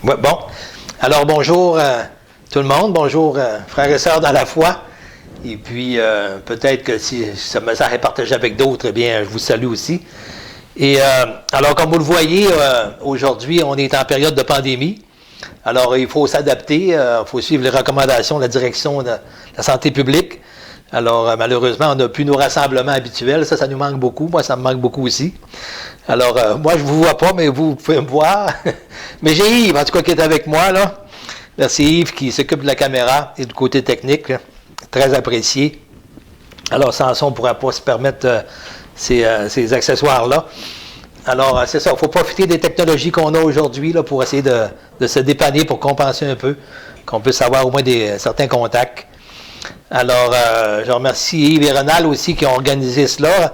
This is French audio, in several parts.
Ouais, bon. Alors, bonjour tout le monde. Bonjour frères et sœurs dans la foi. Et puis, peut-être que si ce message est partagé avec d'autres, eh bien, je vous salue aussi. Et alors, comme vous le voyez, aujourd'hui, on est en période de pandémie. Alors, il faut s'adapter. Il faut suivre les recommandations de la direction de la santé publique. Alors, malheureusement, on n'a plus nos rassemblements habituels. Ça nous manque beaucoup. Moi, ça me manque beaucoup aussi. Alors, moi, je ne vous vois pas, mais vous pouvez me voir. Mais j'ai Yves, en tout cas, qui est avec moi, là. Merci Yves, qui s'occupe de la caméra et du côté technique, là. Très apprécié. Alors, sans ça, on ne pourra pas se permettre ces accessoires-là. Alors, c'est ça. Il faut profiter des technologies qu'on a aujourd'hui là, pour essayer de se dépanner, pour compenser un peu, qu'on puisse avoir au moins certains contacts. Alors, je remercie Yves et Ronald aussi qui ont organisé cela.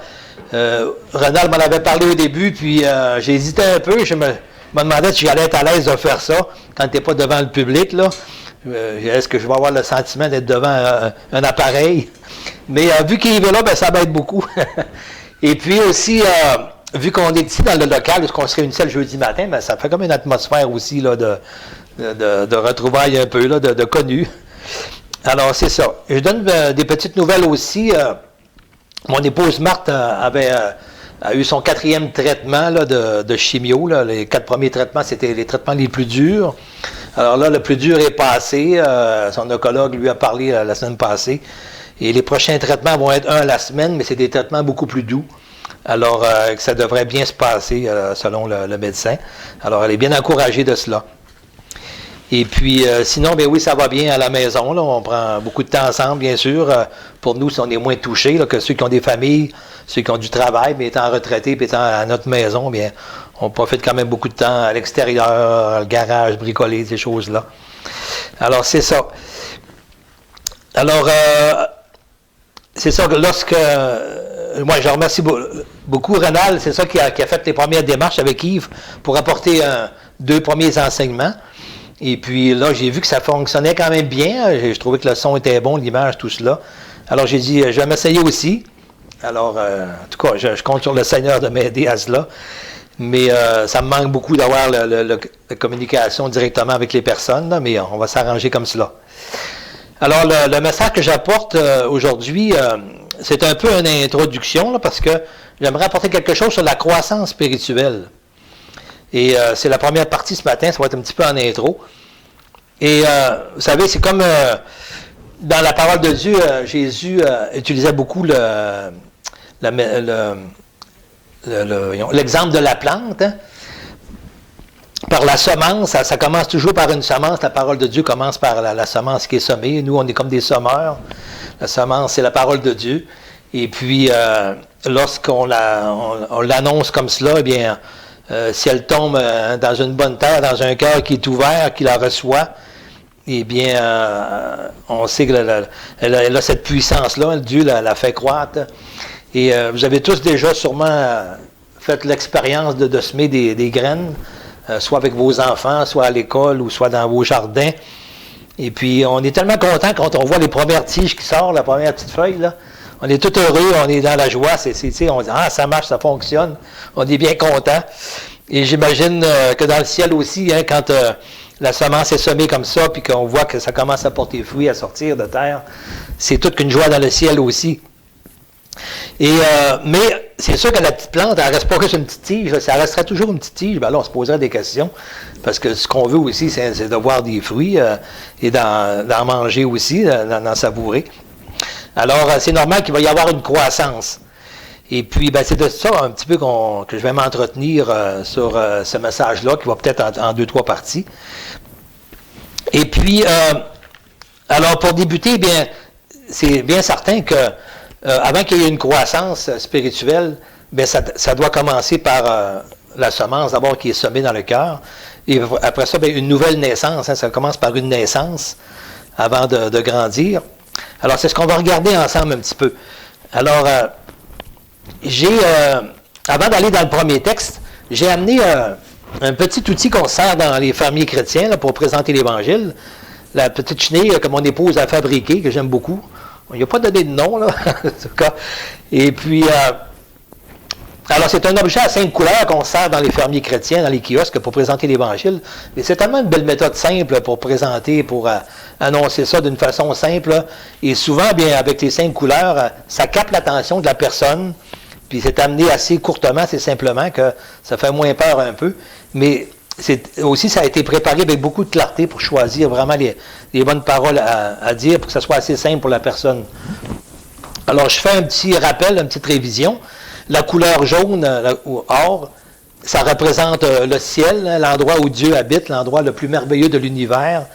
Ronald m'en avait parlé au début, puis j'ai hésité un peu. Je me demandais si j'allais être à l'aise de faire ça quand tu n'es pas devant le public, là. Est-ce que je vais avoir le sentiment d'être devant un appareil? Mais vu qu'il est là, ben, ça m'aide beaucoup. Et puis aussi, vu qu'on est ici dans le local, où on se réunissait le jeudi matin, ben, ça fait comme une atmosphère aussi là, de retrouvailles un peu, là, de connus. Alors, c'est ça. Je donne des petites nouvelles aussi. Mon épouse Marthe a eu son 4e traitement là, de chimio. Là. Les 4 premiers traitements, c'était les traitements les plus durs. Alors là, le plus dur est passé. Son oncologue lui a parlé la semaine passée. Et les prochains traitements vont être un à la semaine, mais c'est des traitements beaucoup plus doux. Alors, ça devrait bien se passer selon le médecin. Alors, elle est bien encouragée de cela. Et puis, sinon, bien oui, ça va bien à la maison. Là. On prend beaucoup de temps ensemble, bien sûr. Pour nous, on est moins touchés là, que ceux qui ont des familles, ceux qui ont du travail, mais étant retraités, puis étant à notre maison, bien, on profite quand même beaucoup de temps à l'extérieur, le garage, bricoler, ces choses-là. Alors, c'est ça. Alors, c'est ça que lorsque... moi, je remercie beaucoup Ronald, c'est ça qui a fait les premières démarches avec Yves pour apporter 2 premiers enseignements. Et puis là, j'ai vu que ça fonctionnait quand même bien. Je trouvais que le son était bon, l'image, tout cela. Alors j'ai dit, je vais m'essayer aussi. Alors, en tout cas, je compte sur le Seigneur de m'aider à cela. Mais ça me manque beaucoup d'avoir la communication directement avec les personnes, là, mais on va s'arranger comme cela. Alors, le message que j'apporte aujourd'hui, c'est un peu une introduction, là, parce que j'aimerais apporter quelque chose sur la croissance spirituelle. Et c'est la première partie ce matin, ça va être un petit peu en intro. Et vous savez, c'est comme dans la parole de Dieu, Jésus utilisait beaucoup l'exemple de la plante. Hein? Par la semence, ça commence toujours par une semence. La parole de Dieu commence par la semence qui est semée. Nous, on est comme des semeurs. La semence, c'est la parole de Dieu. Et puis, lorsqu'on l'annonce comme cela, eh bien, si elle tombe dans une bonne terre, dans un cœur qui est ouvert, qui la reçoit, eh bien, on sait qu'elle a cette puissance-là, Dieu la fait croître. Et vous avez tous déjà sûrement fait l'expérience de semer des graines, soit avec vos enfants, soit à l'école, ou soit dans vos jardins. Et puis, on est tellement content quand on voit les premières tiges qui sortent, la première petite feuille, là. On est tout heureux, on est dans la joie, on dit « Ah, ça marche, ça fonctionne », on est bien content. Et j'imagine que dans le ciel aussi, hein, quand la semence est semée comme ça, puis qu'on voit que ça commence à porter fruit, à sortir de terre, c'est toute qu'une joie dans le ciel aussi. Et mais c'est sûr que la petite plante, elle ne reste pas que sur une petite tige, là, ça restera toujours une petite tige, ben là on se poserait des questions, parce que ce qu'on veut aussi, c'est de voir des fruits et d'en manger aussi, d'en savourer. Alors, c'est normal qu'il va y avoir une croissance. Et puis, ben, c'est de ça un petit peu que je vais m'entretenir sur ce message-là, qui va peut-être en 2-3 parties. Et puis, alors, pour débuter, bien, c'est bien certain que avant qu'il y ait une croissance spirituelle, bien, ça doit commencer par la semence, d'abord, qui est semée dans le cœur. Et après ça, bien, une nouvelle naissance. Hein, ça commence par une naissance avant de grandir. Alors, c'est ce qu'on va regarder ensemble un petit peu. Alors, avant d'aller dans le premier texte, j'ai amené un petit outil qu'on sert dans les fermiers chrétiens là, pour présenter l'Évangile. La petite chenille que mon épouse a fabriquée, que j'aime beaucoup. Il n'y a pas donné de nom, là, en tout cas. Et puis, Alors, c'est un objet à 5 couleurs qu'on sert dans les fermiers chrétiens, dans les kiosques, pour présenter l'Évangile. Mais c'est tellement une belle méthode simple pour présenter, pour annoncer ça d'une façon simple. Et souvent, bien, avec les 5 couleurs, ça capte l'attention de la personne. Puis c'est amené assez courtement, assez simplement, que ça fait moins peur un peu. Mais aussi, ça a été préparé avec beaucoup de clarté pour choisir vraiment les bonnes paroles à dire, pour que ça soit assez simple pour la personne. Alors, je fais un petit rappel, une petite révision. La couleur jaune, ou or, ça représente le ciel, l'endroit où Dieu habite, l'endroit le plus merveilleux de l'univers,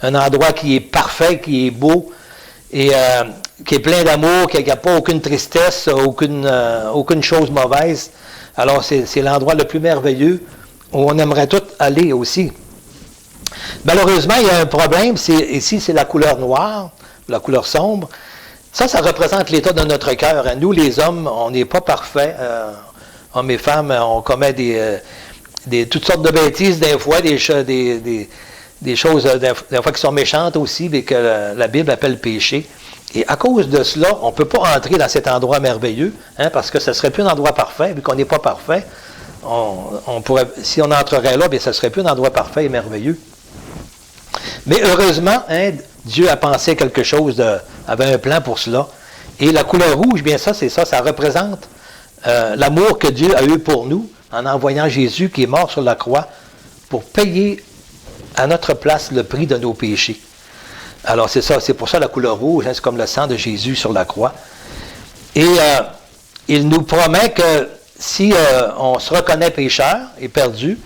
un endroit qui est parfait, qui est beau, et qui est plein d'amour, qui n'a pas aucune tristesse, aucune chose mauvaise. Alors, c'est l'endroit le plus merveilleux où on aimerait tous aller aussi. Malheureusement, il y a un problème, ici, c'est la couleur noire, la couleur sombre. Ça représente l'état de notre cœur. Nous, les hommes, on n'est pas parfaits. Hommes et femmes, on commet toutes sortes de bêtises, des fois, des choses, des fois qui sont méchantes aussi, mais que la Bible appelle péché. Et à cause de cela, on ne peut pas entrer dans cet endroit merveilleux, parce que ce ne serait plus un endroit parfait, vu qu'on n'est pas parfait. Si on entrerait là, bien, ce ne serait plus un endroit parfait et merveilleux. Mais heureusement, Dieu a pensé quelque chose, avait un plan pour cela. Et la couleur rouge, bien ça représente l'amour que Dieu a eu pour nous en envoyant Jésus qui est mort sur la croix pour payer à notre place le prix de nos péchés. Alors c'est pour ça la couleur rouge, c'est comme le sang de Jésus sur la croix. Et il nous promet que si on se reconnaît pécheur et perdu,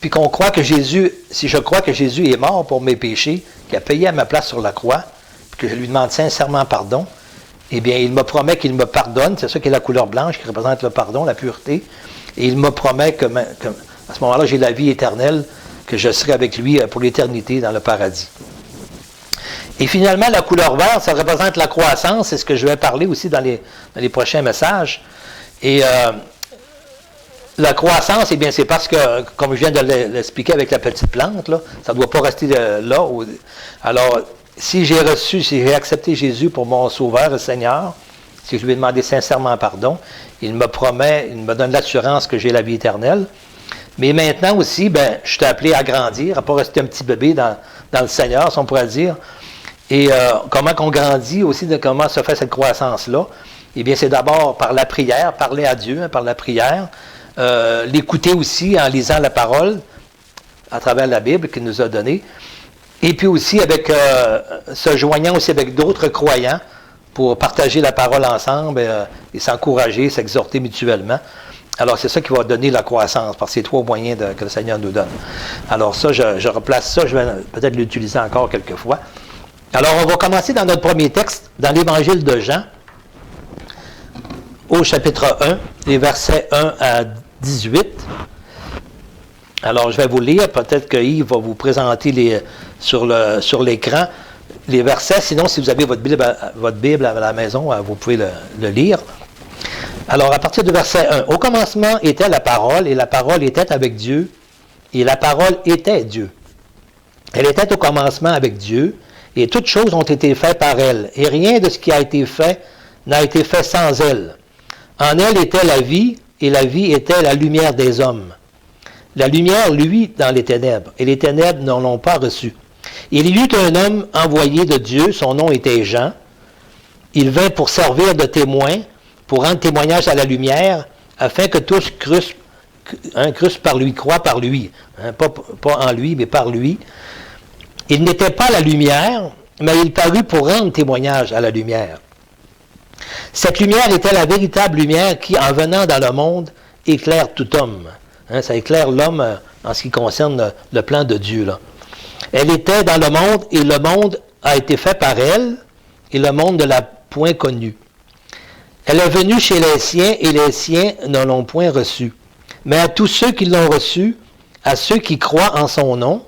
puis qu'on croit que si je crois que Jésus est mort pour mes péchés, qu'il a payé à ma place sur la croix, puis que je lui demande sincèrement pardon, eh bien, il me promet qu'il me pardonne, c'est ça qui est la couleur blanche, qui représente le pardon, la pureté, et il me promet que à ce moment-là, j'ai la vie éternelle, que je serai avec lui pour l'éternité dans le paradis. Et finalement, la couleur verte, ça représente la croissance, c'est ce que je vais parler aussi dans les prochains messages. Et la croissance, eh bien, c'est parce que, comme je viens de l'expliquer avec la petite plante, là, ça ne doit pas rester là. Alors, si j'ai accepté Jésus pour mon Sauveur et Seigneur, si je lui ai demandé sincèrement pardon, il me donne l'assurance que j'ai la vie éternelle. Mais maintenant aussi, je suis appelé à grandir, à ne pas rester un petit bébé dans le Seigneur, si on pourrait dire. Et comment qu'on grandit aussi, comment se fait cette croissance-là? Eh bien, c'est d'abord par la prière, parler à Dieu, par la prière, l'écouter aussi en lisant la parole à travers la Bible qu'il nous a donnée, et puis aussi se joignant aussi avec d'autres croyants pour partager la parole ensemble et s'encourager, s'exhorter mutuellement. Alors, c'est ça qui va donner la croissance, par ces 3 moyens que le Seigneur nous donne. Alors ça, je replace ça, je vais peut-être l'utiliser encore quelques fois. Alors, on va commencer dans notre premier texte, dans l'Évangile de Jean, au chapitre 1, les versets 1 à 18. Alors, je vais vous lire, peut-être que Yves va vous présenter sur l'écran les versets, sinon, si vous avez votre Bible à la maison, vous pouvez le lire. Alors, à partir du verset 1, « Au commencement était la parole, et la parole était avec Dieu, et la parole était Dieu. Elle était au commencement avec Dieu, et toutes choses ont été faites par elle, et rien de ce qui a été fait n'a été fait sans elle. En elle était la vie, et la vie était la lumière des hommes. La lumière luit dans les ténèbres, et les ténèbres n'en l'ont pas reçue. Il y eut un homme envoyé de Dieu, son nom était Jean. Il vint pour servir de témoin, pour rendre témoignage à la lumière, afin que tous crussent par lui, croient par lui. Pas en lui, mais par lui. Il n'était pas la lumière, mais il parut pour rendre témoignage à la lumière. Cette lumière était la véritable lumière qui, en venant dans le monde, éclaire tout homme. Ça éclaire l'homme en ce qui concerne le plan de Dieu, là. Elle était dans le monde, et le monde a été fait par elle, et le monde ne l'a point connue. Elle est venue chez les siens, et les siens ne l'ont point reçue. Mais à tous ceux qui l'ont reçue, à ceux qui croient en son nom,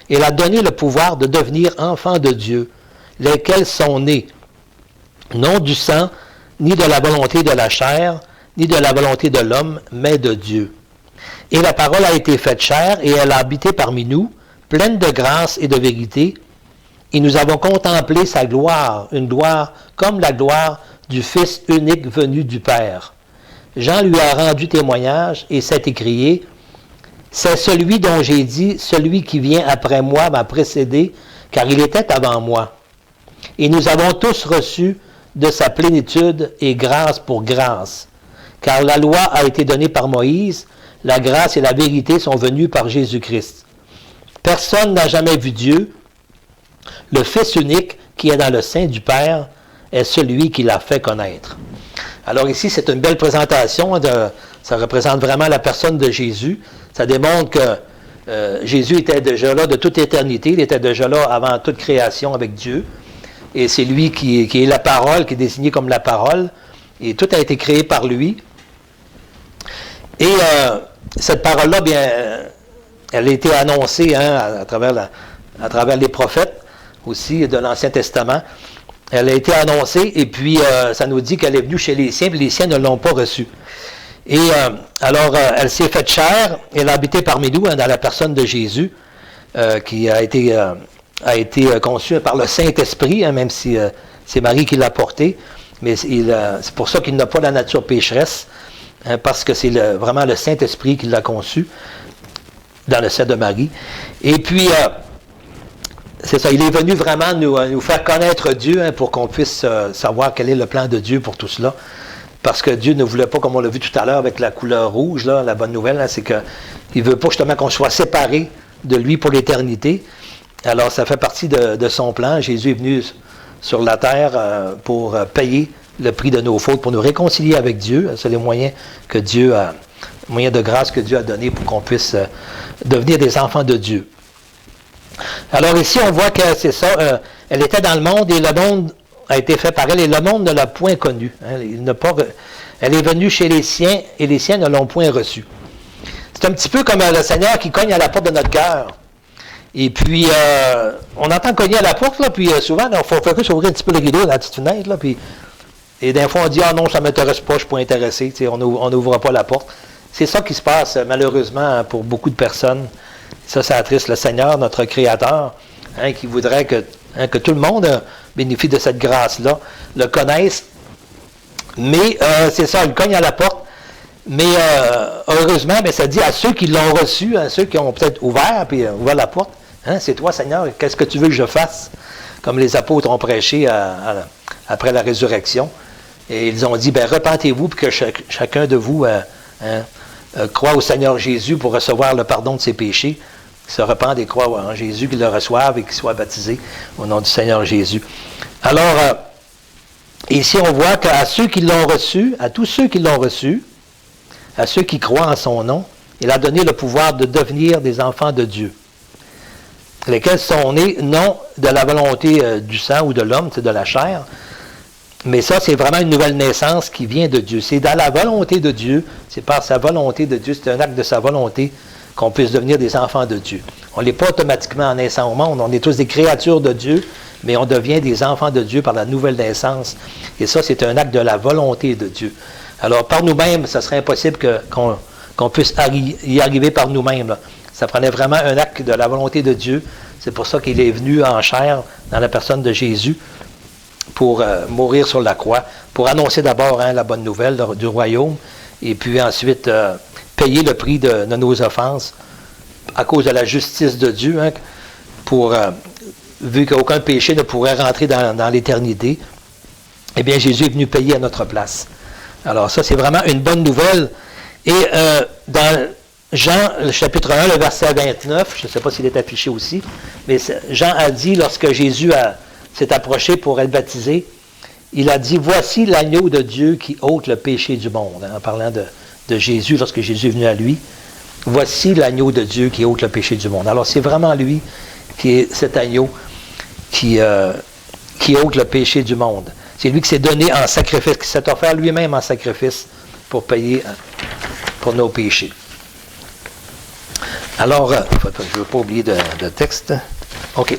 elle a donné le pouvoir de devenir enfants de Dieu, lesquels sont nés, non du sang, ni de la volonté de la chair, ni de la volonté de l'homme, mais de Dieu. Et la parole a été faite chair, et elle a habité parmi nous, pleine de grâce et de vérité, et nous avons contemplé sa gloire, une gloire comme la gloire du Fils unique venu du Père, Jean lui a rendu témoignage et s'est écrié, « C'est celui dont j'ai dit, celui qui vient après moi m'a précédé, car il était avant moi. Et nous avons tous reçu de sa plénitude et grâce pour grâce. Car la loi a été donnée par Moïse, la grâce et la vérité sont venues par Jésus-Christ. Personne n'a jamais vu Dieu. Le Fils unique qui est dans le sein du Père est celui qui l'a fait connaître. » Alors ici, c'est une belle présentation. Ça représente vraiment la personne de Jésus. Ça démontre que Jésus était déjà là de toute éternité. Il était déjà là avant toute création avec Dieu. Et c'est lui qui est la parole, qui est désigné comme la parole. Et tout a été créé par lui. Et cette parole-là, bien, elle a été annoncée à travers les prophètes aussi de l'Ancien Testament. Elle a été annoncée et puis ça nous dit qu'elle est venue chez les siens, puis les siens ne l'ont pas reçue. Et alors, elle s'est faite chair, elle a habité parmi nous dans la personne de Jésus, qui a été conçue par le Saint-Esprit, même si c'est Marie qui l'a porté. Mais c'est pour ça qu'il n'a pas la nature pécheresse, parce que c'est vraiment le Saint-Esprit qui l'a conçu dans le sein de Marie. Et puis, c'est ça, il est venu vraiment nous faire connaître Dieu pour qu'on puisse savoir quel est le plan de Dieu pour tout cela. Parce que Dieu ne voulait pas, comme on l'a vu tout à l'heure avec la couleur rouge, là, la bonne nouvelle, c'est qu'il ne veut pas justement qu'on soit séparés de lui pour l'éternité. Alors, ça fait partie de son plan. Jésus est venu sur la terre pour payer le prix de nos fautes, pour nous réconcilier avec Dieu. C'est les moyens que Dieu a, moyens de grâce que Dieu a donné pour qu'on puisse devenir des enfants de Dieu. Alors ici, on voit que c'est ça, elle était dans le monde et le monde a été fait par elle et le monde ne l'a point connue. Elle est venue chez les siens et les siens ne l'ont point reçue. C'est un petit peu comme le Seigneur qui cogne à la porte de notre cœur. Et puis, on entend cogner à la porte, là, puis souvent, il faut faire ouvrir un petit peu le rideau dans la petite fenêtre, là, puis, et des fois, on dit « Ah non, ça ne m'intéresse pas, je ne suis pas intéressé », on n'ouvre pas la porte. C'est ça qui se passe, malheureusement, pour beaucoup de personnes. Ça attriste le Seigneur, notre Créateur, qui voudrait que tout le monde bénéficie de cette grâce-là, le connaisse. Mais c'est ça, il cogne à la porte. Mais heureusement, ça dit à ceux qui l'ont reçu, à ceux qui ont peut-être ouvert ouvert la porte, c'est toi, Seigneur, qu'est-ce que tu veux que je fasse? Comme les apôtres ont prêché après la résurrection. Et ils ont dit, repentez-vous, puis que chacun de vous croit au Seigneur Jésus pour recevoir le pardon de ses péchés, qui se repent et croient en Jésus, qu'ils le reçoivent et qu'ils soient baptisés au nom du Seigneur Jésus. Alors, ici, on voit qu'à ceux qui l'ont reçu, à tous ceux qui l'ont reçu, à ceux qui croient en son nom, il a donné le pouvoir de devenir des enfants de Dieu, lesquels sont nés non de la volonté du sang ou de l'homme, c'est de la chair, mais ça, c'est vraiment une nouvelle naissance qui vient de Dieu. C'est dans la volonté de Dieu, c'est par sa volonté de Dieu, c'est un acte de sa volonté qu'on puisse devenir des enfants de Dieu. On n'est pas automatiquement en naissant au monde, on est tous des créatures de Dieu, mais on devient des enfants de Dieu par la nouvelle naissance. Et ça, c'est un acte de la volonté de Dieu. Alors, par nous-mêmes, ça serait impossible qu'on puisse y arriver par nous-mêmes, là. Ça prenait vraiment un acte de la volonté de Dieu. C'est pour ça qu'il est venu en chair dans la personne de Jésus pour mourir sur la croix, pour annoncer d'abord la bonne nouvelle du royaume, et puis ensuite payer le prix de nos offenses à cause de la justice de Dieu, vu qu'aucun péché ne pourrait rentrer dans l'éternité. Eh bien, Jésus est venu payer à notre place. Alors ça, c'est vraiment une bonne nouvelle. Et dans Jean, le chapitre 1, le verset 29, je ne sais pas s'il est affiché aussi, mais Jean a dit, lorsque Jésus s'est approché pour être baptisé, il a dit, « Voici l'agneau de Dieu qui ôte le péché du monde. » En parlant de Jésus, lorsque Jésus est venu à lui, « Voici l'agneau de Dieu qui ôte le péché du monde. » Alors c'est vraiment lui qui est cet agneau qui ôte le péché du monde. C'est lui qui s'est donné en sacrifice, qui s'est offert lui-même en sacrifice pour payer pour nos péchés. Alors, je ne veux pas oublier de texte. OK.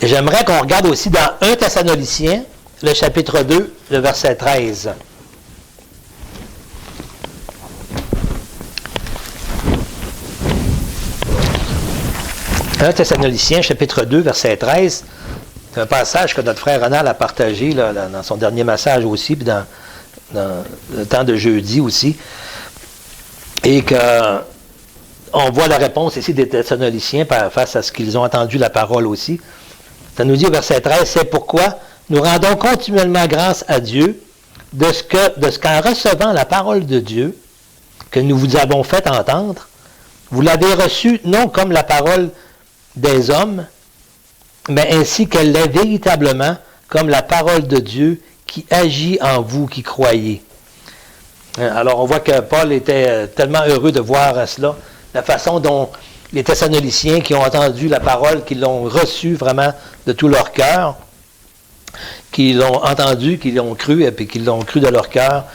J'aimerais qu'on regarde aussi dans 1 Thessaloniciens, le chapitre 2, le verset 13. « 1 Thessaloniciens, chapitre 2, verset 13. C'est un passage que notre frère Ronald a partagé dans son dernier message aussi, puis dans dans le temps de jeudi aussi, et qu'on voit la réponse ici des Thessaloniciens face à ce qu'ils ont entendu la parole aussi. Ça nous dit au verset 13, « C'est pourquoi nous rendons continuellement grâce à Dieu de ce qu'en recevant la parole de Dieu que nous vous avons fait entendre, vous l'avez reçue non comme la parole des hommes, mais ainsi qu'elle l'est véritablement comme la parole de Dieu qui agit en vous qui croyez. » Alors on voit que Paul était tellement heureux de voir cela, la façon dont les Thessaloniciens qui ont entendu la parole, qui l'ont reçue vraiment de tout leur cœur, qui l'ont entendu, qui l'ont cru, et puis qui l'ont cru de leur cœur,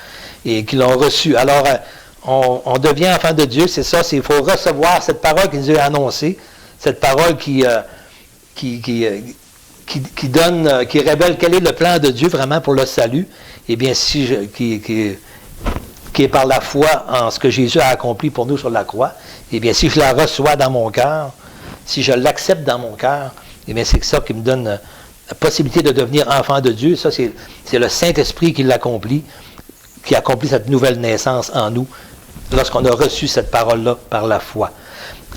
et qui l'ont reçu. Alors, on devient enfant de Dieu, c'est ça, il faut recevoir cette parole qui nous est annoncée, cette parole qui donne, qui révèle quel est le plan de Dieu vraiment pour le salut, et bien qui est par la foi en ce que Jésus a accompli pour nous sur la croix, et bien si je la reçois dans mon cœur, si je l'accepte dans mon cœur, et bien c'est ça qui me donne la possibilité de devenir enfant de Dieu. Ça, c'est le Saint-Esprit qui l'accomplit, qui accomplit cette nouvelle naissance en nous, lorsqu'on a reçu cette parole-là par la foi.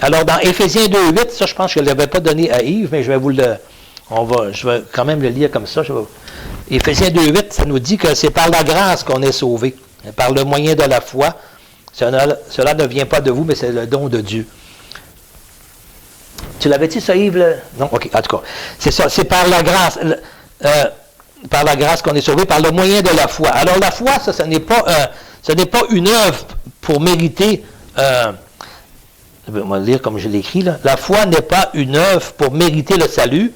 Alors, dans Éphésiens 2.8, ça, je pense que je ne l'avais pas donné à Yves, mais je vais je vais quand même le lire comme ça. Éphésiens 2.8, ça nous dit que c'est par la grâce qu'on est sauvé, par le moyen de la foi. Cela ne vient pas de vous, mais c'est le don de Dieu. Tu l'avais dit, ça, Yves? Non? OK, en tout cas. C'est ça, c'est par la grâce. Par la grâce qu'on est sauvé, par le moyen de la foi. Alors, la foi, ça, ce n'est pas une œuvre pour mériter... je vais le lire comme je l'écris, là. La foi n'est pas une œuvre pour mériter le salut,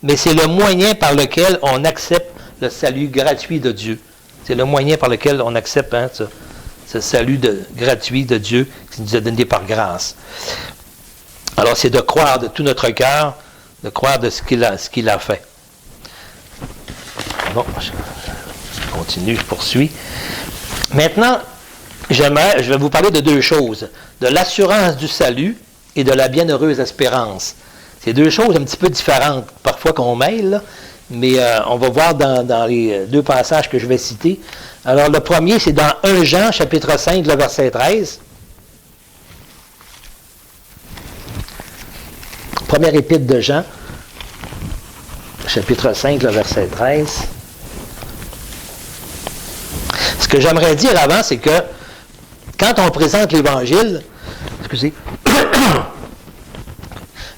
mais c'est le moyen par lequel on accepte le salut gratuit de Dieu. C'est le moyen par lequel on accepte ce salut gratuit de Dieu qui nous a donné par grâce. Alors, c'est de croire de tout notre cœur, de croire de ce qu'il a fait. Bon, je continue, je poursuis. Maintenant, je vais vous parler de deux choses, de l'assurance du salut et de la bienheureuse espérance. C'est deux choses un petit peu différentes, parfois qu'on mêle, là, mais on va voir dans les deux passages que je vais citer. Alors, le premier, c'est dans 1 Jean, chapitre 5, le verset 13. Première épître de Jean, chapitre 5, le verset 13. Ce que j'aimerais dire avant, c'est que quand on présente l'Évangile, excusez,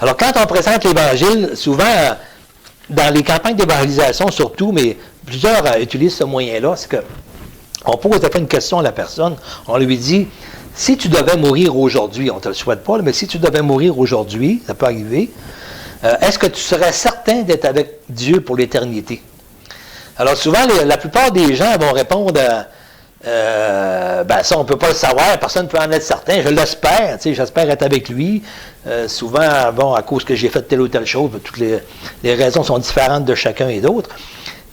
alors quand on présente l'Évangile, souvent, dans les campagnes d'évangélisation surtout, mais plusieurs utilisent ce moyen-là, c'est que on pose une question à la personne, on lui dit, si tu devais mourir aujourd'hui, on ne te le souhaite pas, mais si tu devais mourir aujourd'hui, ça peut arriver, est-ce que tu serais certain d'être avec Dieu pour l'éternité? Alors souvent, la plupart des gens vont répondre, ça on ne peut pas le savoir, personne ne peut en être certain, je l'espère, j'espère être avec lui. Souvent, bon, à cause que j'ai fait telle ou telle chose, toutes les raisons sont différentes de chacun et d'autres,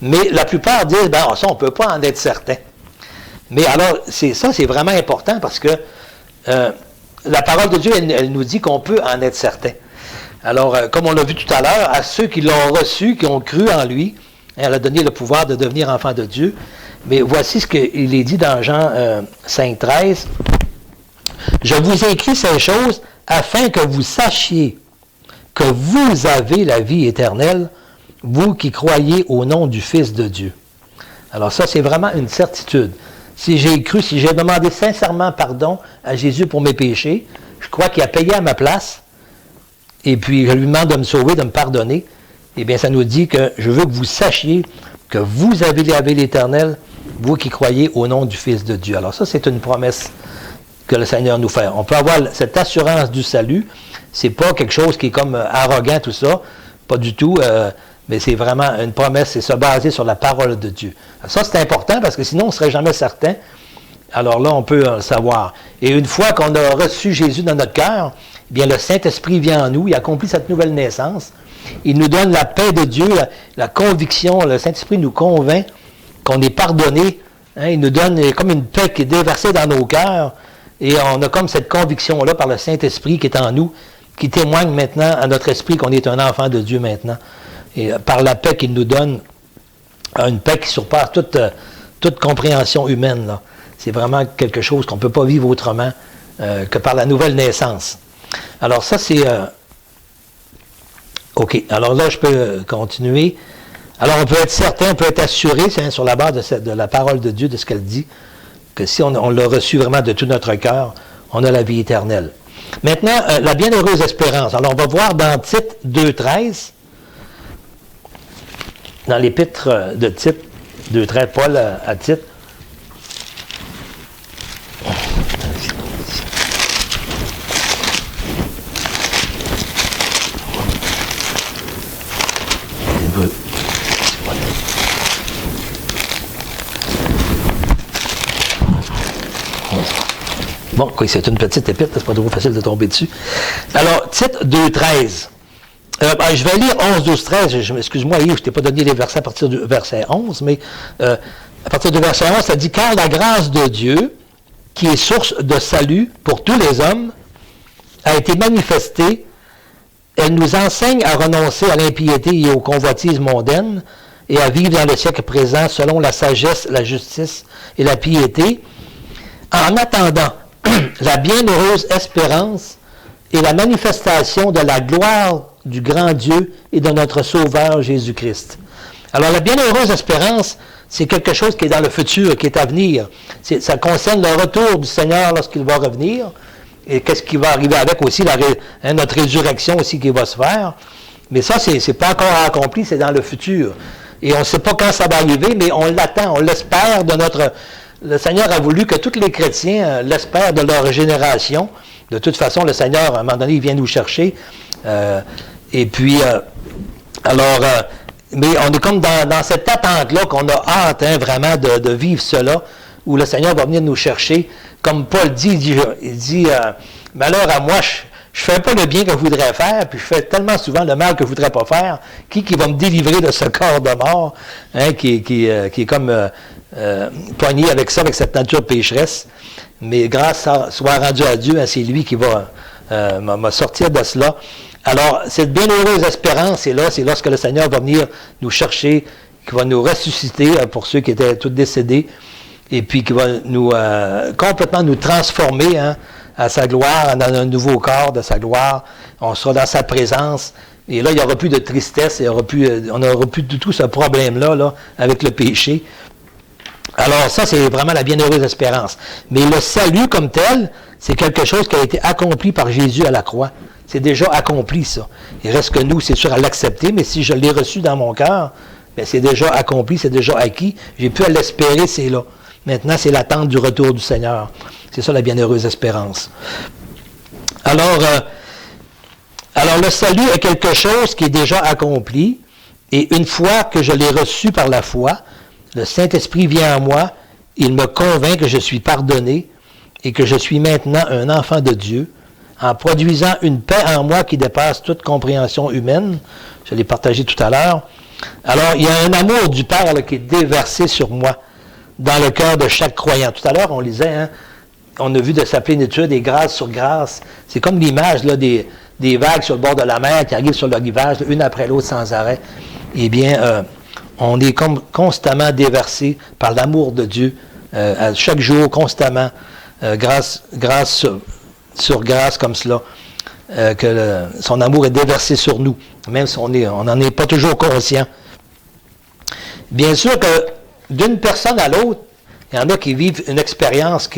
mais la plupart disent, ça on ne peut pas en être certain. Mais alors, c'est vraiment important parce que la parole de Dieu, elle nous dit qu'on peut en être certain. Alors, comme on l'a vu tout à l'heure, à ceux qui l'ont reçu, qui ont cru en lui, elle a donné le pouvoir de devenir enfant de Dieu. Mais voici ce qu'il est dit dans Jean 5, 13. « Je vous ai écrit ces choses afin que vous sachiez que vous avez la vie éternelle, vous qui croyez au nom du Fils de Dieu. » Alors ça, c'est vraiment une certitude. Si j'ai cru, si j'ai demandé sincèrement pardon à Jésus pour mes péchés, je crois qu'il a payé à ma place, et puis je lui demande de me sauver, de me pardonner, eh bien ça nous dit que je veux que vous sachiez que vous avez la vie éternelle, vous qui croyez au nom du Fils de Dieu. Alors ça, c'est une promesse que le Seigneur nous fait. On peut avoir cette assurance du salut, c'est pas quelque chose qui est comme arrogant, tout ça, pas du tout, mais c'est vraiment une promesse, c'est se baser sur la parole de Dieu. Alors ça, c'est important parce que sinon, on ne serait jamais certain. Alors là, on peut le savoir. Et une fois qu'on a reçu Jésus dans notre cœur, eh bien le Saint-Esprit vient en nous, il accomplit cette nouvelle naissance. Il nous donne la paix de Dieu, la conviction, le Saint-Esprit nous convainc qu'on est pardonné. Hein, il nous donne comme une paix qui est déversée dans nos cœurs. Et on a comme cette conviction-là par le Saint-Esprit qui est en nous, qui témoigne maintenant à notre esprit qu'on est un enfant de Dieu maintenant. Et par la paix qu'il nous donne, une paix qui surpasse toute toute compréhension humaine, là. C'est vraiment quelque chose qu'on ne peut pas vivre autrement que par la nouvelle naissance. Alors ça, c'est... OK. Alors là, je peux continuer. Alors, on peut être certain, on peut être assuré, hein, sur la base de la parole de Dieu, de ce qu'elle dit, que si on l'a reçu vraiment de tout notre cœur, on a la vie éternelle. Maintenant, la bienheureuse espérance. Alors, on va voir dans Tite 2,13, dans l'épître de Tite, 2,13, Paul à Tite. Bon, quoi, c'est une petite épître, c'est pas trop facile de tomber dessus. Alors, Tite 2,13. Je vais lire 11, 12, 13. Excuse-moi, Yves, je t'ai pas donné les versets à partir du verset 11, mais à partir du verset 11, ça dit « Car la grâce de Dieu, qui est source de salut pour tous les hommes, a été manifestée. Elle nous enseigne à renoncer à l'impiété et aux convoitises mondaines et à vivre dans le siècle présent selon la sagesse, la justice et la piété, en attendant la bienheureuse espérance et la manifestation de la gloire du grand Dieu et de notre Sauveur Jésus-Christ. » Alors, la bienheureuse espérance, c'est quelque chose qui est dans le futur, qui est à venir. Ça concerne le retour du Seigneur lorsqu'il va revenir, et qu'est-ce qui va arriver avec aussi, notre résurrection aussi qui va se faire. Mais ça, c'est pas encore accompli, c'est dans le futur. Et on ne sait pas quand ça va arriver, mais on l'attend, on l'espère de notre... Le Seigneur a voulu que tous les chrétiens l'espèrent de leur génération. De toute façon, le Seigneur, à un moment donné, il vient nous chercher. Et puis, mais on est comme dans cette attente-là qu'on a hâte, hein, vraiment, de vivre cela, où le Seigneur va venir nous chercher. Comme Paul dit, il dit malheur à moi, je fais pas le bien que je voudrais faire, puis je fais tellement souvent le mal que je voudrais pas faire. Qui va me délivrer de ce corps de mort, hein, qui est comme poigné avec ça, avec cette nature pécheresse. Mais grâce soit rendue à Dieu, hein, c'est lui qui va me sortir de cela. Alors, cette bienheureuse espérance, c'est lorsque le Seigneur va venir nous chercher, qui va nous ressusciter, pour ceux qui étaient tous décédés, et puis qui va nous complètement nous transformer, hein, à sa gloire, dans un nouveau corps de sa gloire. On sera dans sa présence. Et là, il n'y aura plus de tristesse, on n'aura plus du tout ce problème-là, avec le péché. Alors ça, c'est vraiment la bienheureuse espérance. Mais le salut comme tel, c'est quelque chose qui a été accompli par Jésus à la croix. C'est déjà accompli, ça. Il reste que nous, c'est sûr, à l'accepter, mais si je l'ai reçu dans mon cœur, bien, c'est déjà accompli, c'est déjà acquis. J'ai pu l'espérer, c'est là. Maintenant, c'est l'attente du retour du Seigneur. C'est ça la bienheureuse espérance. Alors, le salut est quelque chose qui est déjà accompli, et une fois que je l'ai reçu par la foi, le Saint-Esprit vient en moi, il me convainc que je suis pardonné et que je suis maintenant un enfant de Dieu, en produisant une paix en moi qui dépasse toute compréhension humaine. Je l'ai partagé tout à l'heure. Alors, il y a un amour du Père là, qui est déversé sur moi, dans le cœur de chaque croyant. Tout à l'heure, on lisait, hein, on a vu de sa plénitude des grâces sur grâce. C'est comme l'image là, des vagues sur le bord de la mer qui arrivent sur le rivage, une après l'autre sans arrêt. Eh bien, on est comme constamment déversé par l'amour de Dieu, à chaque jour, constamment, grâce sur grâce comme cela, son amour est déversé sur nous, même si on n'en est pas toujours conscient. Bien sûr que d'une personne à l'autre, il y en a qui vivent une expérience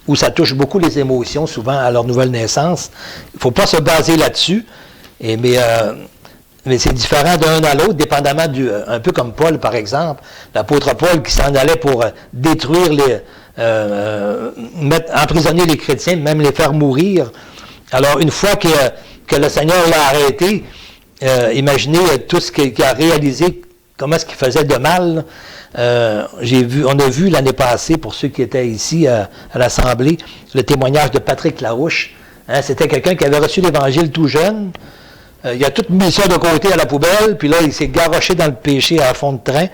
où ça touche beaucoup les émotions, souvent à leur nouvelle naissance. Il ne faut pas se baser là-dessus, mais c'est différent d'un à l'autre, dépendamment un peu comme Paul, par exemple, l'apôtre Paul qui s'en allait pour détruire emprisonner les chrétiens, même les faire mourir. Alors, une fois que le Seigneur l'a arrêté, imaginez tout ce qu'il a réalisé, comment est-ce qu'il faisait de mal. On a vu l'année passée, pour ceux qui étaient ici à l'Assemblée, le témoignage de Patrick Larouche. Hein, c'était quelqu'un qui avait reçu l'Évangile tout jeune. Il a tout mis ça de côté à la poubelle, puis là, il s'est garoché dans le péché à fond de train.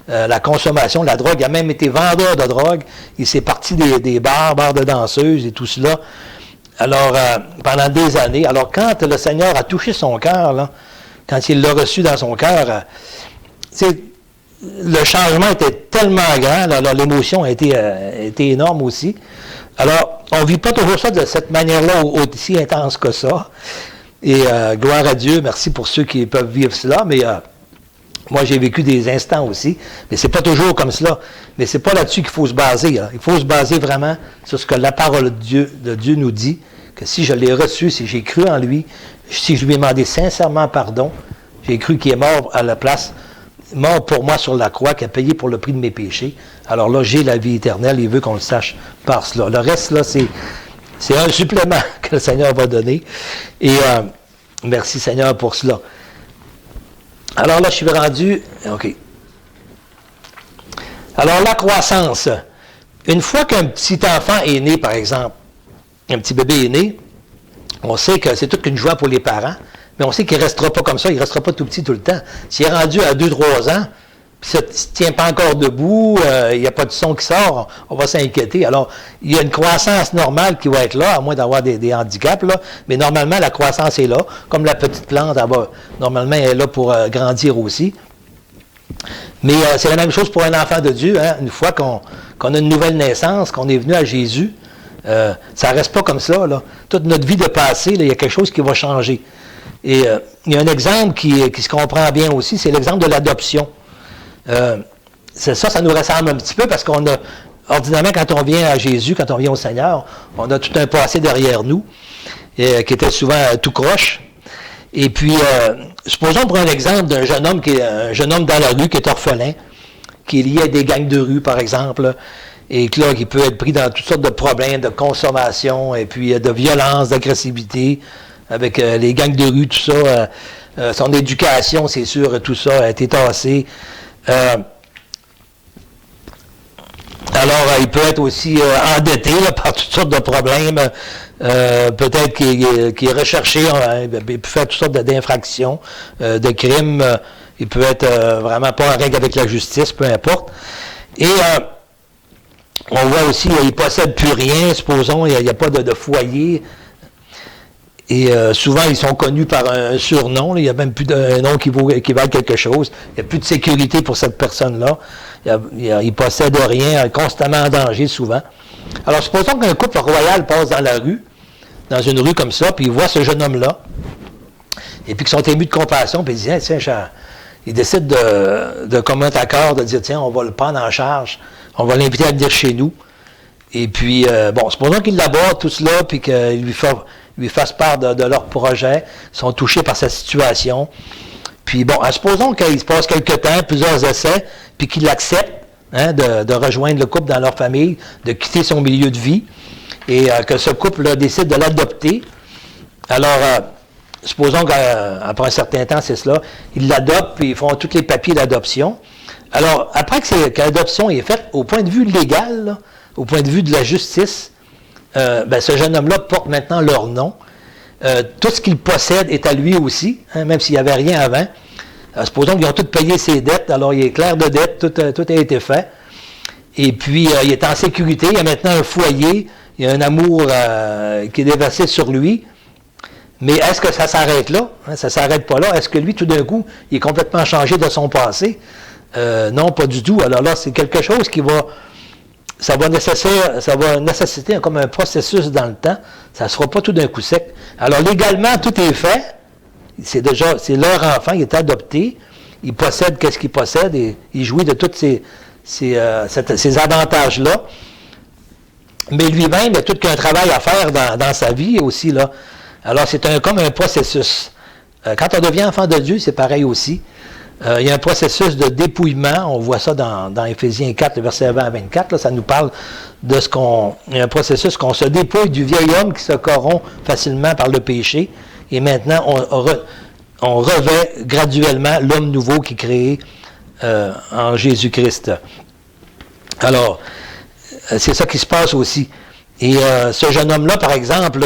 La consommation, la drogue, il a même été vendeur de drogue. Il s'est parti des bars de danseuses et tout cela. Alors, pendant des années. Alors, quand le Seigneur a touché son cœur, là, quand il l'a reçu dans son cœur, le changement était tellement grand, alors l'émotion a été énorme aussi. Alors, on ne vit pas toujours ça de cette manière-là, aussi intense que ça. Et gloire à Dieu, merci pour ceux qui peuvent vivre cela, mais moi j'ai vécu des instants aussi, mais c'est pas toujours comme cela. Mais c'est pas là-dessus qu'il faut se baser. Hein. Il faut se baser vraiment sur ce que la parole de Dieu nous dit, que si je l'ai reçu, si j'ai cru en lui, si je lui ai demandé sincèrement pardon, j'ai cru qu'il est mort à la place, mort pour moi sur la croix, qui a payé pour le prix de mes péchés. Alors là, j'ai la vie éternelle, il veut qu'on le sache par cela. Le reste, là, c'est un supplément que le Seigneur va donner. Et merci Seigneur pour cela. Alors là, je suis rendu... OK. Alors, la croissance. Une fois qu'un petit enfant est né, par exemple, un petit bébé est né, on sait que c'est toute une joie pour les parents, mais on sait qu'il ne restera pas comme ça, il ne restera pas tout petit tout le temps. S'il est rendu à 2-3 ans, puis ça ne tient pas encore debout, il n'y a pas de son qui sort, on va s'inquiéter. Alors, il y a une croissance normale qui va être là, à moins d'avoir des handicaps, là, mais normalement, la croissance est là. Comme la petite plante, normalement, elle est là pour grandir aussi. Mais c'est la même chose pour un enfant de Dieu. Hein? Une fois qu'on a une nouvelle naissance, qu'on est venu à Jésus, ça ne reste pas comme ça. Là. Toute notre vie de passé, là, il y a quelque chose qui va changer. Et il y a un exemple qui se comprend bien aussi, c'est l'exemple de l'adoption. Ça nous ressemble un petit peu parce qu'on a, ordinairement, quand on vient à Jésus, quand on vient au Seigneur, on a tout un passé derrière nous, qui était souvent tout croche. Et puis, supposons pour un exemple d'un jeune homme un jeune homme dans la rue qui est orphelin, qui est lié à des gangs de rue, par exemple, et que là, qui peut être pris dans toutes sortes de problèmes de consommation, et puis de violence, d'agressivité, avec les gangs de rue, tout ça. Son éducation, c'est sûr, tout ça a été tassé. Alors, il peut être aussi endetté là, par toutes sortes de problèmes. Peut-être qu'il est recherché, il peut faire toutes sortes d'infractions, de crimes. Il peut être vraiment pas en règle avec la justice, peu importe. Et on voit aussi qu'il ne possède plus rien, supposons, il n'y a pas de foyer. Et souvent, ils sont connus par un surnom. Là. Il n'y a même plus d'un nom qui vaut quelque chose. Il n'y a plus de sécurité pour cette personne-là. Il ne possède rien, constamment en danger souvent. Alors, supposons qu'un couple royal passe dans la rue, dans une rue comme ça, puis il voit ce jeune homme-là, et puis qu'ils sont émus de compassion, puis ils disent, tiens, ils décident de commun accord, de dire, tiens, on va le prendre en charge, on va l'inviter à venir chez nous. Et puis, supposons qu'ils l'abordent tout cela, puis qu'ils lui fassent part de leur projet, sont touchés par sa situation. Puis supposons qu'il se passe quelques temps, plusieurs essais, puis qu'il accepte de rejoindre le couple dans leur famille, de quitter son milieu de vie, et que ce couple-là décide de l'adopter. Alors, supposons qu'après un certain temps, c'est cela, ils l'adoptent, puis ils font tous les papiers d'adoption. Alors, après que l'adoption est faite, au point de vue légal, là, au point de vue de la justice, ce jeune homme-là porte maintenant leur nom. Tout ce qu'il possède est à lui aussi, même s'il n'y avait rien avant. Supposons qu'ils ont tous payé ses dettes, alors il est clair de dette, tout a été fait. Et puis, il est en sécurité, il y a maintenant un foyer, il y a un amour qui est déversé sur lui. Mais est-ce que ça s'arrête là? Ça ne s'arrête pas là. Est-ce que lui, tout d'un coup, il est complètement changé de son passé? Non, pas du tout. Alors là, c'est quelque chose qui va... Ça va nécessiter comme un processus dans le temps. Ça ne sera pas tout d'un coup sec. Alors, légalement, tout est fait. C'est leur enfant, il est adopté. Il possède qu'est-ce qu'il possède et il jouit de tous ces avantages-là. Mais lui-même, il a tout qu'un travail à faire dans sa vie aussi, là. Alors, c'est comme un processus. Quand on devient enfant de Dieu, c'est pareil aussi. Il y a un processus de dépouillement, on voit ça dans Éphésiens 4, le verset 20 à 24, là, ça nous parle de il y a un processus qu'on se dépouille du vieil homme qui se corrompt facilement par le péché, et maintenant on revêt graduellement l'homme nouveau qui est créé en Jésus-Christ. Alors, c'est ça qui se passe aussi. Et ce jeune homme-là, par exemple,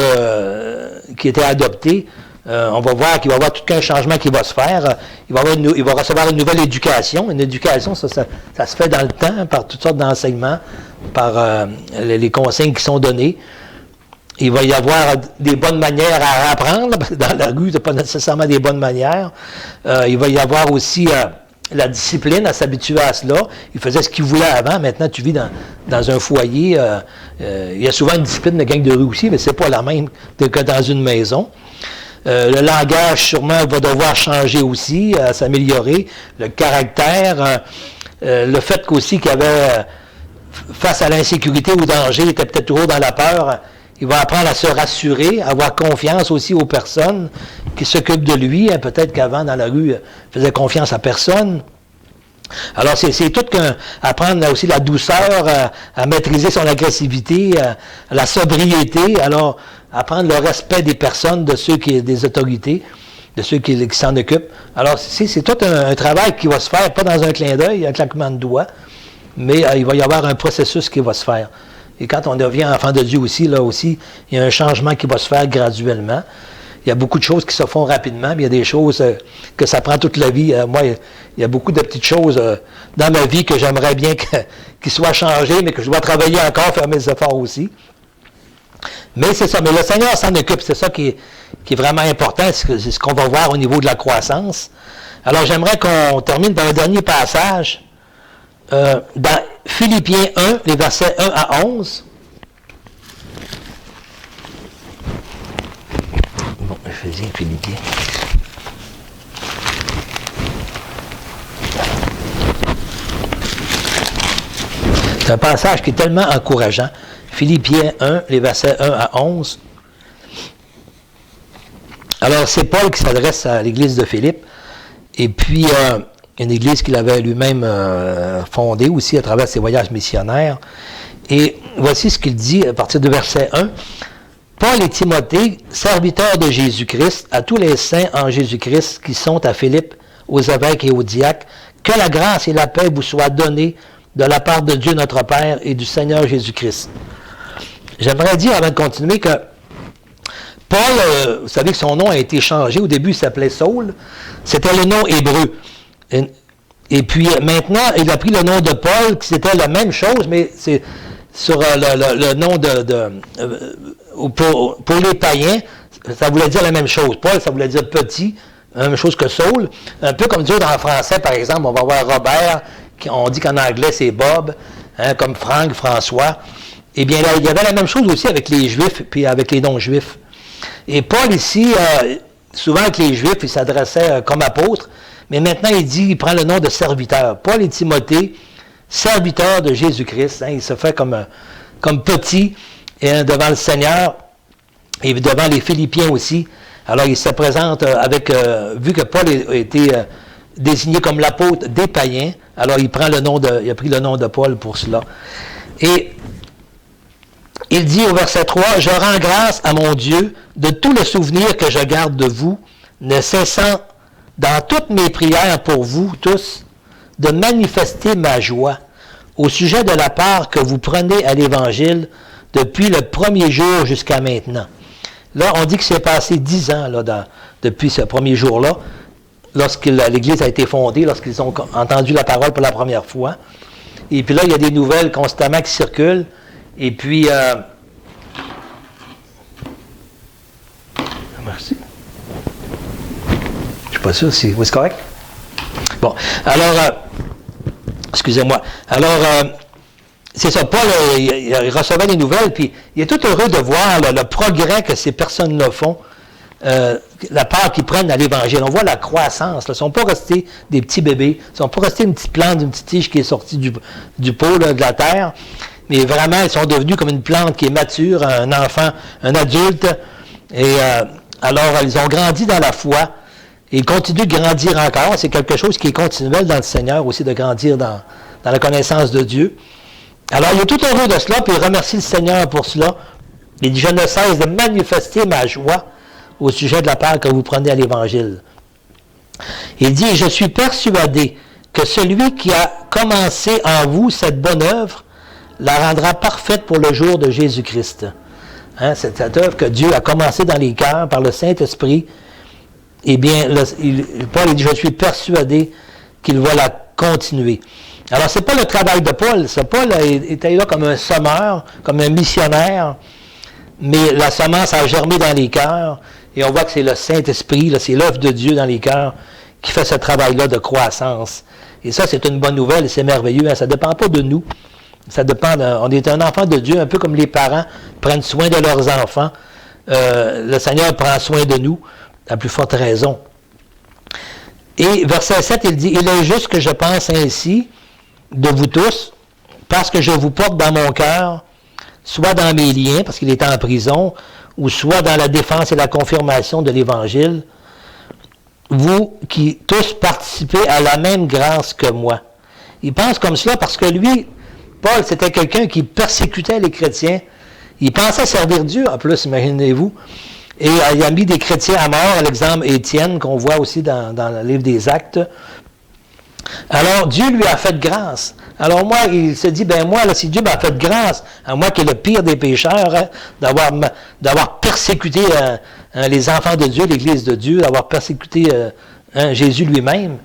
qui était adopté, on va voir qu'il va y avoir tout un changement qui va se faire. Il va recevoir une nouvelle éducation. Une éducation, ça se fait dans le temps, par toutes sortes d'enseignements, par les consignes qui sont données. Il va y avoir des bonnes manières à apprendre, parce que dans la rue, ce n'est pas nécessairement des bonnes manières. Il va y avoir aussi la discipline, à s'habituer à cela. Il faisait ce qu'il voulait avant. Maintenant, tu vis dans un foyer. Il y a souvent une discipline de gang de rue aussi, mais c'est pas la même que dans une maison. Le langage, sûrement, va devoir changer aussi, s'améliorer. Le caractère, le fait qu'aussi qu'il y avait, face à l'insécurité, au danger, il était peut-être toujours dans la peur. Il va apprendre à se rassurer, à avoir confiance aussi aux personnes qui s'occupent de lui. Peut-être qu'avant, dans la rue, il faisait confiance à personne. Alors, c'est tout apprendre aussi la douceur, à maîtriser son agressivité, la sobriété. Alors, apprendre le respect des personnes, des autorités, de ceux qui s'en occupent. Alors, c'est tout un travail qui va se faire, pas dans un clin d'œil, un claquement de doigts, mais il va y avoir un processus qui va se faire. Et quand on devient enfant de Dieu aussi, là aussi, il y a un changement qui va se faire graduellement. Il y a beaucoup de choses qui se font rapidement, mais il y a des choses que ça prend toute la vie. Moi, il y a beaucoup de petites choses dans ma vie que j'aimerais bien qu'ils soient changées, mais que je dois travailler encore, faire mes efforts aussi. Mais c'est ça. Mais le Seigneur s'en occupe. C'est ça qui est vraiment important. C'est ce qu'on va voir au niveau de la croissance. Alors, j'aimerais qu'on termine par un dernier passage. Dans Philippiens 1, les versets 1 à 11. Bon, Éphésiens, Philippiens. C'est un passage qui est tellement encourageant. Philippiens 1, les versets 1 à 11. Alors, c'est Paul qui s'adresse à l'église de Philippe. Et puis, une église qu'il avait lui-même fondée aussi à travers ses voyages missionnaires. Et voici ce qu'il dit à partir du verset 1. Paul et Timothée, serviteurs de Jésus-Christ, à tous les saints en Jésus-Christ qui sont à Philippe, aux évêques et aux diacres, que la grâce et la paix vous soient données de la part de Dieu notre Père et du Seigneur Jésus-Christ. J'aimerais dire, avant de continuer, que Paul, vous savez que son nom a été changé. Au début, il s'appelait Saul. C'était le nom hébreu. Et puis maintenant, il a pris le nom de Paul, qui c'était la même chose, mais c'est sur le nom pour les païens, ça voulait dire la même chose. Paul, ça voulait dire petit, la même chose que Saul. Un peu comme dire dans le français, par exemple, on va voir Robert, on dit qu'en anglais c'est Bob, comme Franck, François. Eh bien, là, il y avait la même chose aussi avec les Juifs, puis avec les non-Juifs. Et Paul ici, souvent avec les Juifs, il s'adressait comme apôtre, mais maintenant il prend le nom de serviteur. Paul et Timothée, serviteurs de Jésus-Christ. Il se fait comme petit devant le Seigneur et devant les Philippiens aussi. Alors il se présente vu que Paul a été désigné comme l'apôtre des païens, alors il a pris le nom de Paul pour cela. Et il dit au verset 3, « Je rends grâce à mon Dieu de tout le souvenir que je garde de vous, ne cessant dans toutes mes prières pour vous tous, de manifester ma joie au sujet de la part que vous prenez à l'Évangile depuis le premier jour jusqu'à maintenant. » Là, on dit que c'est passé 10 ans depuis ce premier jour-là, lorsque l'Église a été fondée, lorsqu'ils ont entendu la parole pour la première fois. Et puis là, il y a des nouvelles constamment qui circulent. Et puis, merci. Je ne suis pas sûr si... Oui, c'est correct? Bon, alors, excusez-moi. Alors, c'est ça, Paul, il recevait les nouvelles, puis il est tout heureux de voir le progrès que ces personnes-là font, la part qu'ils prennent à l'Évangile. On voit la croissance. Ils ne sont pas restés des petits bébés. Ils ne sont pas restés une petite plante, une petite tige qui est sortie du pot, de la terre. Mais vraiment, ils sont devenus comme une plante qui est mature, un enfant, un adulte. Et alors, ils ont grandi dans la foi. Et ils continuent de grandir encore. C'est quelque chose qui est continuel dans le Seigneur aussi, de grandir dans la connaissance de Dieu. Alors, il est tout heureux de cela, puis il remercie le Seigneur pour cela. Il dit, je ne cesse de manifester ma joie au sujet de la part que vous prenez à l'Évangile. Il dit, je suis persuadé que celui qui a commencé en vous cette bonne œuvre la rendra parfaite pour le jour de Jésus-Christ. Cette œuvre que Dieu a commencé dans les cœurs par le Saint-Esprit, eh bien, Paul dit, je suis persuadé qu'il va la continuer. Alors, ce n'est pas le travail de Paul. Paul était là comme un sommeur, comme un missionnaire, mais la semence a germé dans les cœurs, et on voit que c'est le Saint-Esprit, c'est l'œuvre de Dieu dans les cœurs qui fait ce travail-là de croissance. Et ça, c'est une bonne nouvelle et c'est merveilleux. Hein? Ça ne dépend pas de nous. Ça dépend on est un enfant de Dieu, un peu comme les parents prennent soin de leurs enfants. Le Seigneur prend soin de nous, à plus forte raison. Et verset 7, il dit, « Il est juste que je pense ainsi de vous tous, parce que je vous porte dans mon cœur, soit dans mes liens, parce qu'il est en prison, ou soit dans la défense et la confirmation de l'Évangile, vous qui tous participez à la même grâce que moi. » Il pense comme cela parce que lui, Paul, c'était quelqu'un qui persécutait les chrétiens. Il pensait servir Dieu, en plus, imaginez-vous. Et il a mis des chrétiens à mort, à l'exemple Étienne, qu'on voit aussi dans le livre des Actes. Alors, Dieu lui a fait grâce. Alors moi, il se dit, ben moi, là, si Dieu m'a fait grâce, à moi qui est le pire des pécheurs, hein, d'avoir persécuté les enfants de Dieu, l'Église de Dieu, d'avoir persécuté Jésus lui-même,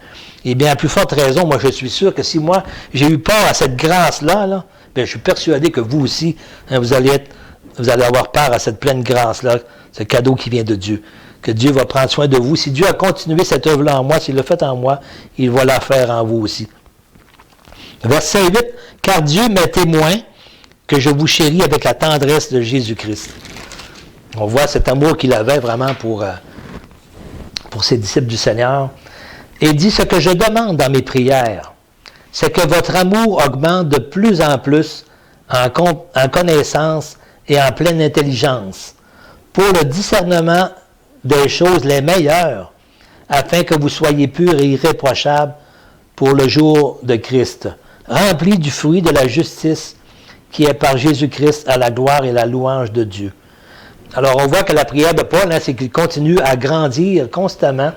eh bien, à plus forte raison, moi, je suis sûr que si moi, j'ai eu part à cette grâce-là, là, bien, je suis persuadé que vous aussi, hein, vous allez avoir part à cette pleine grâce-là, ce cadeau qui vient de Dieu. Que Dieu va prendre soin de vous. Si Dieu a continué cette œuvre-là en moi, s'il l'a fait en moi, il va la faire en vous aussi. Verset 8, « Car Dieu m'est témoin que je vous chéris avec la tendresse de Jésus-Christ. » On voit cet amour qu'il avait vraiment pour ses disciples du Seigneur. Et il dit, « Ce que je demande dans mes prières, c'est que votre amour augmente de plus en plus en connaissance et en pleine intelligence, pour le discernement des choses les meilleures, afin que vous soyez purs et irréprochables pour le jour de Christ, remplis du fruit de la justice qui est par Jésus-Christ à la gloire et la louange de Dieu. » Alors on voit que la prière de Paul, hein, c'est qu'il continue à grandir constamment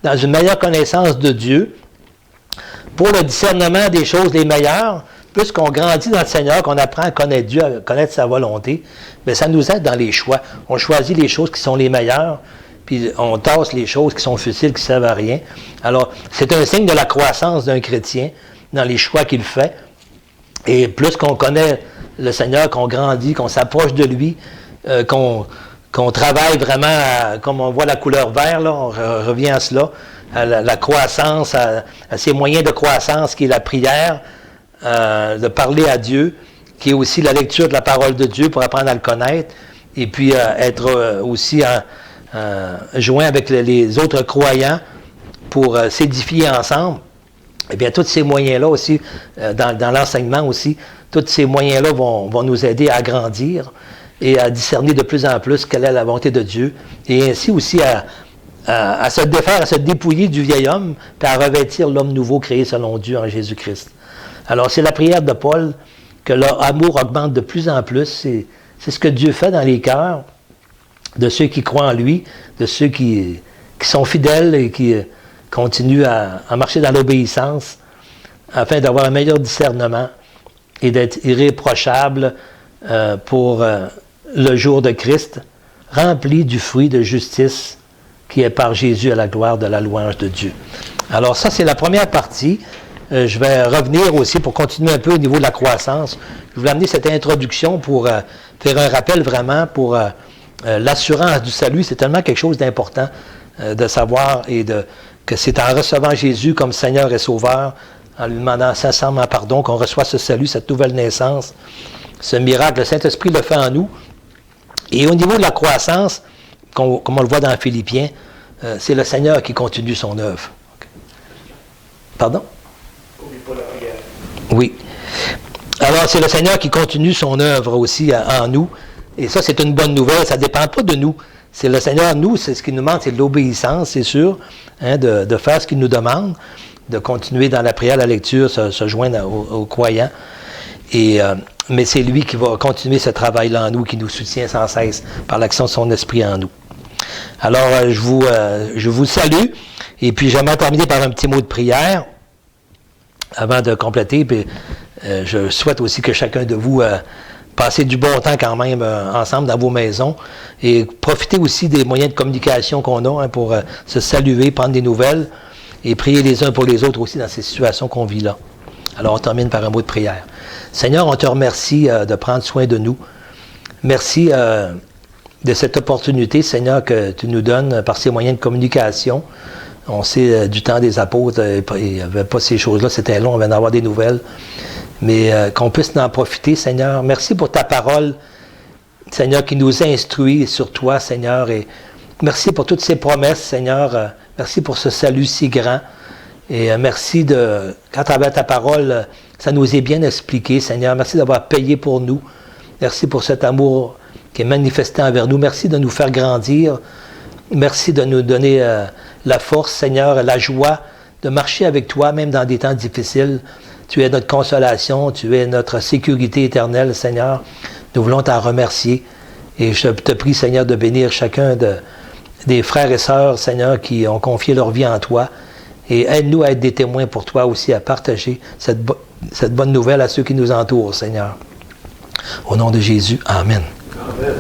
dans une meilleure connaissance de Dieu, pour le discernement des choses les meilleures. Plus qu'on grandit dans le Seigneur, qu'on apprend à connaître Dieu, à connaître sa volonté, bien, ça nous aide dans les choix. On choisit les choses qui sont les meilleures, puis on tasse les choses qui sont futiles, qui ne servent à rien. Alors, c'est un signe de la croissance d'un chrétien dans les choix qu'il fait. Et plus qu'on connaît le Seigneur, qu'on grandit, qu'on s'approche de lui, qu'on travaille vraiment, comme on voit la couleur vert, là, on revient à cela, à la croissance, à ces moyens de croissance qui est la prière, de parler à Dieu, qui est aussi la lecture de la parole de Dieu pour apprendre à le connaître, et puis être aussi joint avec les autres croyants pour s'édifier ensemble. Eh bien, tous ces moyens-là aussi, dans l'enseignement aussi, tous ces moyens-là vont nous aider à grandir et à discerner de plus en plus quelle est la volonté de Dieu, et ainsi aussi à se défaire, à se dépouiller du vieil homme, puis à revêtir l'homme nouveau créé selon Dieu en Jésus-Christ. Alors, c'est la prière de Paul, que leur amour augmente de plus en plus. C'est ce que Dieu fait dans les cœurs de ceux qui croient en lui, de ceux qui sont fidèles et qui continuent à marcher dans l'obéissance, afin d'avoir un meilleur discernement et d'être irréprochable pour le jour de Christ, rempli du fruit de justice qui est par Jésus à la gloire de la louange de Dieu. Alors ça, c'est la première partie. Je vais revenir aussi pour continuer un peu au niveau de la croissance. Je voulais amener cette introduction pour faire un rappel vraiment pour l'assurance du salut. C'est tellement quelque chose d'important de savoir que c'est en recevant Jésus comme Seigneur et Sauveur, en lui demandant sincèrement pardon, qu'on reçoit ce salut, cette nouvelle naissance, ce miracle. Le Saint-Esprit le fait en nous. Et au niveau de la croissance, comme on le voit dans Philippiens, c'est le Seigneur qui continue son œuvre. Pardon? Oui. Alors, c'est le Seigneur qui continue son œuvre aussi en nous. Et ça, c'est une bonne nouvelle. Ça ne dépend pas de nous. C'est le Seigneur, nous, c'est ce qu'il nous demande, c'est de l'obéissance, c'est sûr, hein, de faire ce qu'il nous demande, de continuer dans la prière, la lecture, se joindre aux croyants. Mais c'est lui qui va continuer ce travail-là en nous, qui nous soutient sans cesse par l'action de son esprit en nous. Alors, je vous salue. Et puis, j'aimerais terminer par un petit mot de prière avant de compléter. Puis, je souhaite aussi que chacun de vous passe du bon temps quand même ensemble dans vos maisons et profitez aussi des moyens de communication qu'on a hein, pour se saluer, prendre des nouvelles et prier les uns pour les autres aussi dans ces situations qu'on vit là. Alors, on termine par un mot de prière. Seigneur, on te remercie de prendre soin de nous. Merci de cette opportunité, Seigneur, que tu nous donnes par ces moyens de communication. On sait du temps des apôtres, il n'y avait pas ces choses-là, c'était long, on vient d'avoir des nouvelles. Mais qu'on puisse en profiter, Seigneur. Merci pour ta parole, Seigneur, qui nous instruit sur toi, Seigneur. Et merci pour toutes ces promesses, Seigneur. Merci pour ce salut si grand. Et merci qu'à travers ta parole, ça nous est bien expliqué, Seigneur. Merci d'avoir payé pour nous. Merci pour cet amour qui est manifesté envers nous. Merci de nous faire grandir. Merci de nous donner la force, Seigneur, la joie de marcher avec toi, même dans des temps difficiles. Tu es notre consolation, tu es notre sécurité éternelle, Seigneur. Nous voulons t'en remercier. Et je te prie, Seigneur, de bénir chacun des frères et sœurs, Seigneur, qui ont confié leur vie en toi. Et aide-nous à être des témoins pour toi aussi, à partager cette bonne nouvelle à ceux qui nous entourent, Seigneur. Au nom de Jésus, Amen. Amen.